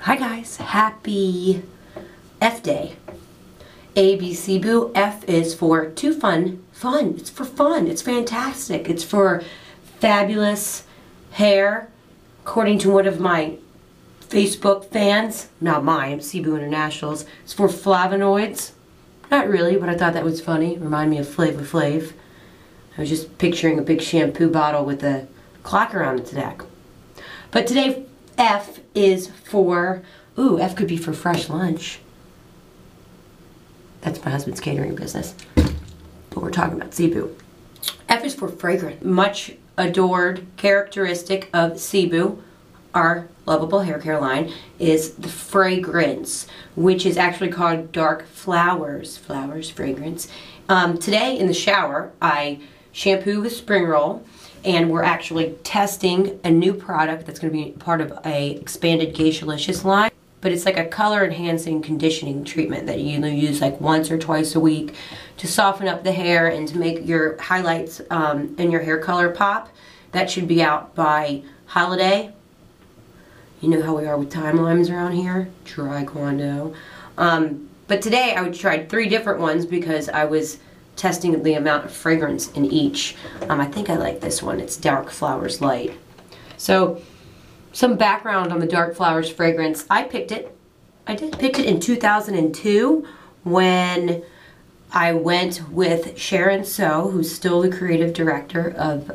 Hi guys, happy F day. ABCibu. F is for too fun. Fun. It's for fun. It's fantastic. It's for fabulous hair, according to one of my Facebook fans. Not mine, Cibu International's. It's for flavonoids. Not really, but I thought that was funny. Reminded me of Flavor Flav. I was just picturing a big shampoo bottle with a clock around its neck. But today, F is for, F could be for fresh lunch. That's my husband's catering business. But we're talking about Cibu. F is for fragrance. Much adored characteristic of Cibu, our lovable hair care line, is the fragrance, which is actually called dark flowers. Fragrance. Today in the shower, I shampoo with spring roll, and we're actually testing a new product that's going to be part of a expanded Geishalicious line. But it's like a color enhancing conditioning treatment that you use like once or twice a week to soften up the hair and to make your highlights and your hair color pop. That should be out by holiday. You know how we are with timelines around here. Dry Quando. But today I tried 3 different ones because I was testing the amount of fragrance in each. I think I like this one. It's Dark Flowers Light. So, some background on the Dark Flowers fragrance. I picked it. I picked it in 2002 when I went with Sharon So, who's still the creative director of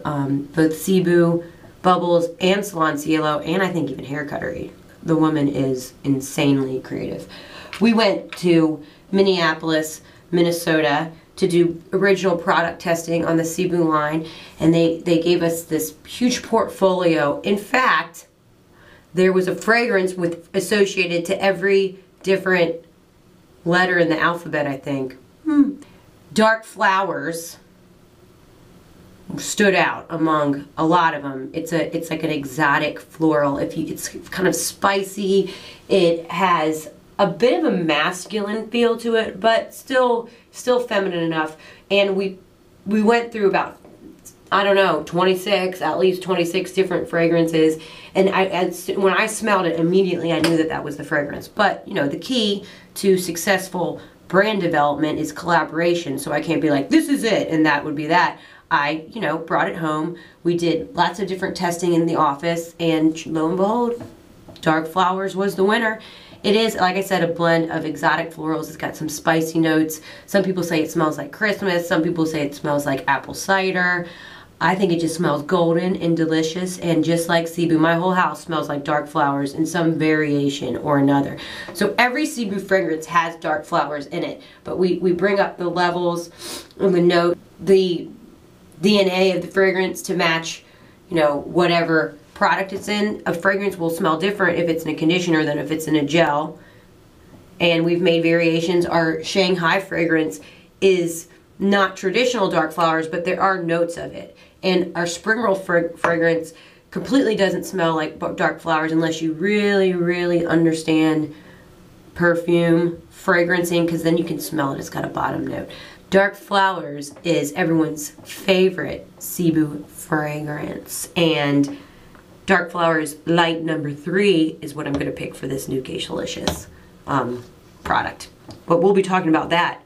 both Cibu, Bubbles, and Salon Cielo, and I think even Hair Cuttery. The woman is insanely creative. We went to Minneapolis, Minnesota, to do original product testing on the Cibu line, and they gave us this huge portfolio. In fact, there was a fragrance associated to every different letter in the alphabet, I think. Dark Flowers stood out among a lot of them. It's like an exotic floral. It's kind of spicy. It has a bit of a masculine feel to it, but still feminine enough. And we went through about, I don't know, at least 26 different fragrances. And when I smelled it, immediately I knew that that was the fragrance. But, you know, the key to successful brand development is collaboration. So I can't be like, this is it, and that would be that. I, brought it home. We did lots of different testing in the office, and lo and behold, Dark Flowers was the winner. It is, like I said, a blend of exotic florals. It's got some spicy notes. Some people say it smells like Christmas. Some people say it smells like apple cider. I think it just smells golden and delicious, and just like Cibu, my whole house smells like Dark Flowers in some variation or another. So every Cibu fragrance has Dark Flowers in it, but we bring up the levels and the note, the DNA of the fragrance to match, whatever product it's in. A fragrance will smell different if it's in a conditioner than if it's in a gel. And we've made variations. Our Shanghai fragrance is not traditional Dark Flowers, but there are notes of it. And our Spring Roll fragrance completely doesn't smell like Dark Flowers unless you really, really understand perfume, fragrancing, because then you can smell it. It's got a bottom note. Dark Flowers is everyone's favorite Cibu fragrance. And Dark Flowers Light number 3 is what I'm going to pick for this new Geishalicious product. But we'll be talking about that,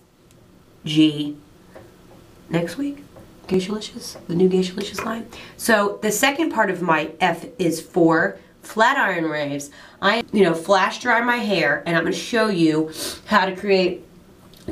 next week. Geishalicious, the new Geishalicious line. So the second part of my F is for flat iron waves. I, flash dry my hair, and I'm going to show you how to create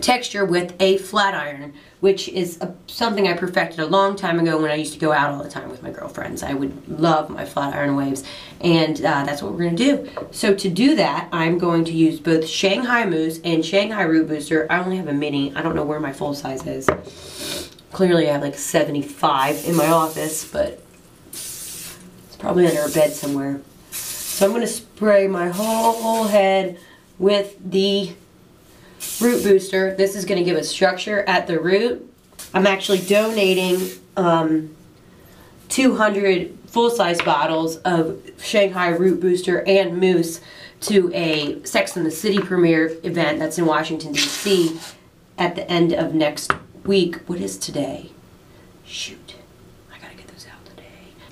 texture with a flat iron, which is something I perfected a long time ago when I used to go out all the time with my girlfriends. I would love my flat iron waves, and that's what we're going to do. So to do that, I'm going to use both Shanghai Mousse and Shanghai Root Booster. I only have a mini. I don't know where my full size is. Clearly I have like 75 in my office, but it's probably under a bed somewhere. So I'm going to spray my whole head with the Root Booster. This is going to give us structure at the root. I'm actually donating 200 full-size bottles of Shanghai Root Booster and Mousse to a Sex and the City premiere event that's in Washington, D.C. at the end of next week. What is today? Shoot. I gotta get those out today.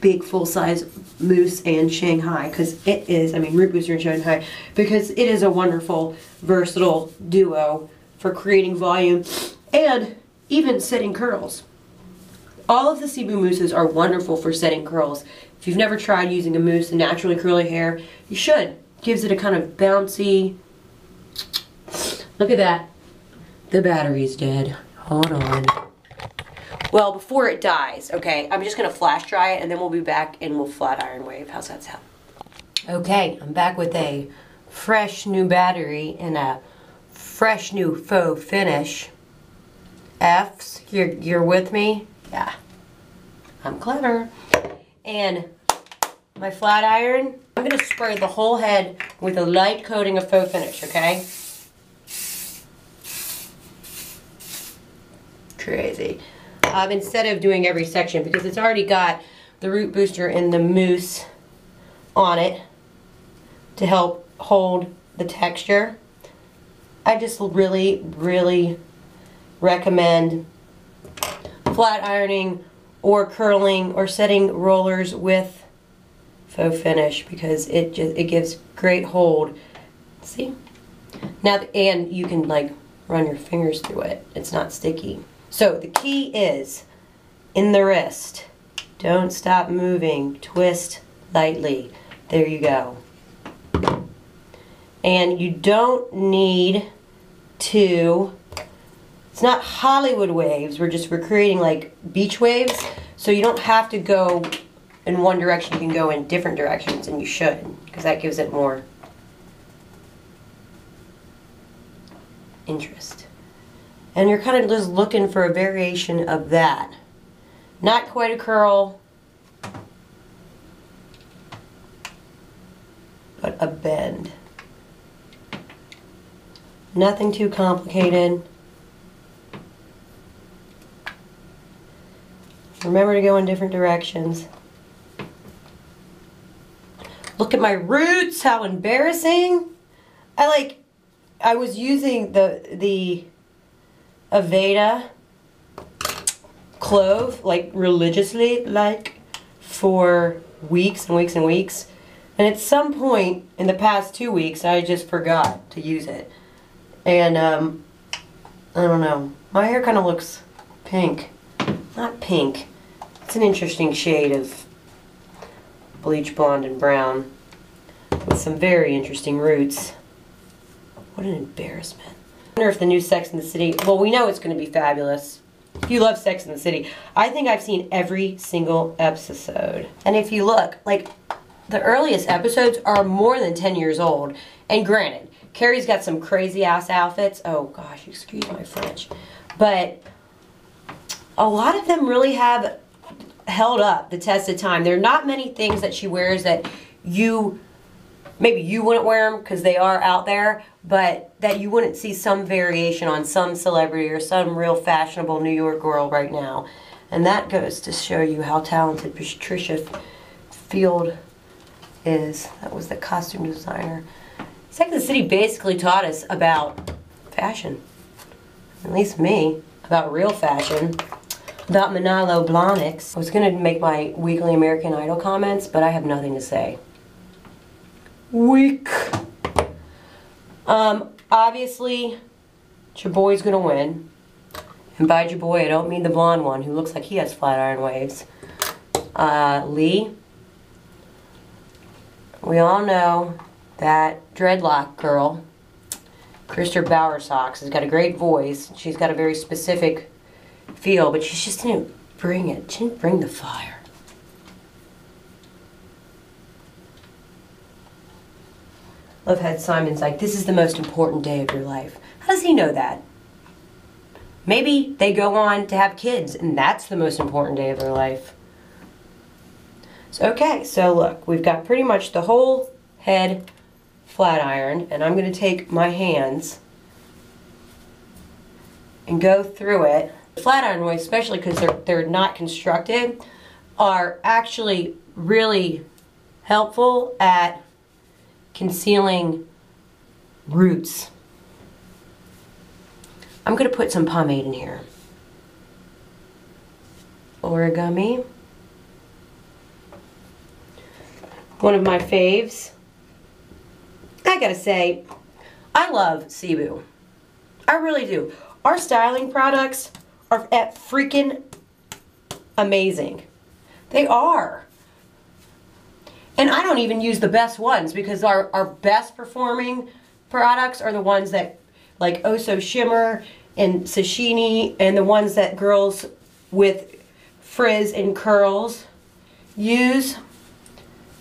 big full-size mousse and Shanghai, because it is, I mean root booster and Shanghai, because it is a wonderful, versatile duo for creating volume and even setting curls. All of the Cibu mousses are wonderful for setting curls. If you've never tried using a mousse in naturally curly hair, you should. Gives it a kind of bouncy. Look at that. The battery's dead. Hold on. Well, before it dies, okay, I'm just gonna flash dry it and then we'll be back and we'll flat iron wave. How's that sound? Okay, I'm back with a fresh new battery and a fresh new faux finish. F's, you're with me? Yeah, I'm clever. And my flat iron, I'm gonna spray the whole head with a light coating of faux finish, okay? Crazy. Instead of doing every section, because it's already got the root booster and the mousse on it to help hold the texture. I just really, really recommend flat ironing or curling or setting rollers with faux finish, because it gives great hold. See? Now, and you can like run your fingers through it. It's not sticky. So the key is in the wrist. Don't stop moving. Twist lightly. There you go. And you don't need to, it's not Hollywood waves. We're creating like beach waves. So you don't have to go in one direction. You can go in different directions, and you should, because that gives it more interest. And you're kind of just looking for a variation of that. Not quite a curl, but a bend. Nothing too complicated. Remember to go in different directions. Look at my roots, how embarrassing. I was using the Aveda clove like religiously, like for weeks and weeks and weeks, and at some point in the past 2 weeks I just forgot to use it, and I don't know, my hair kind of looks pink. Not pink, it's an interesting shade of bleach blonde and brown with some very interesting roots. What an embarrassment. I wonder if the new Sex and the City, well, we know it's going to be fabulous. If you love Sex and the City, I think I've seen every single episode. And if you look, like, the earliest episodes are more than 10 years old. And granted, Carrie's got some crazy ass outfits. Oh gosh, excuse my French. But a lot of them really have held up the test of time. There are not many things that she wears that maybe you wouldn't wear them because they are out there, but that you wouldn't see some variation on some celebrity or some real fashionable New York girl right now. And that goes to show you how talented Patricia Field is. That was the costume designer. Sex and the City basically taught us about fashion. At least me. About real fashion. About Manolo Blahniks. I was going to make my weekly American Idol comments, but I have nothing to say. Weak. Obviously, your boy's gonna win. And by your boy, I don't mean the blonde one who looks like he has flat iron waves. Lee. We all know that dreadlock girl, Krista Bowersocks, has got a great voice. She's got a very specific feel, but she just didn't bring it. She didn't bring the fire. Love Head Simon's like, this is the most important day of your life. How does he know that? Maybe they go on to have kids, and that's the most important day of their life. So, okay, so look, we've got pretty much the whole head flat ironed, and I'm going to take my hands and go through it. Flat iron waves, especially because they're not constructed, are actually really helpful at concealing roots. I'm going to put some pomade in here. Origami. one of my faves. I gotta say, I love Cibu. I really do. Our styling products are at freaking amazing. They are. And I don't even use the best ones because our best performing products are the ones that like Oso Shimmer and Sashini and the ones that girls with frizz and curls use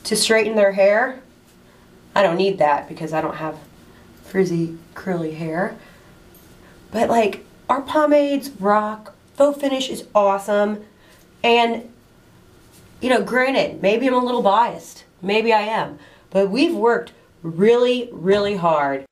to straighten their hair. I don't need that because I don't have frizzy curly hair. But like our pomades rock. Faux finish is awesome. And you know, granted, maybe I'm a little biased. Maybe I am. But we've worked really, really hard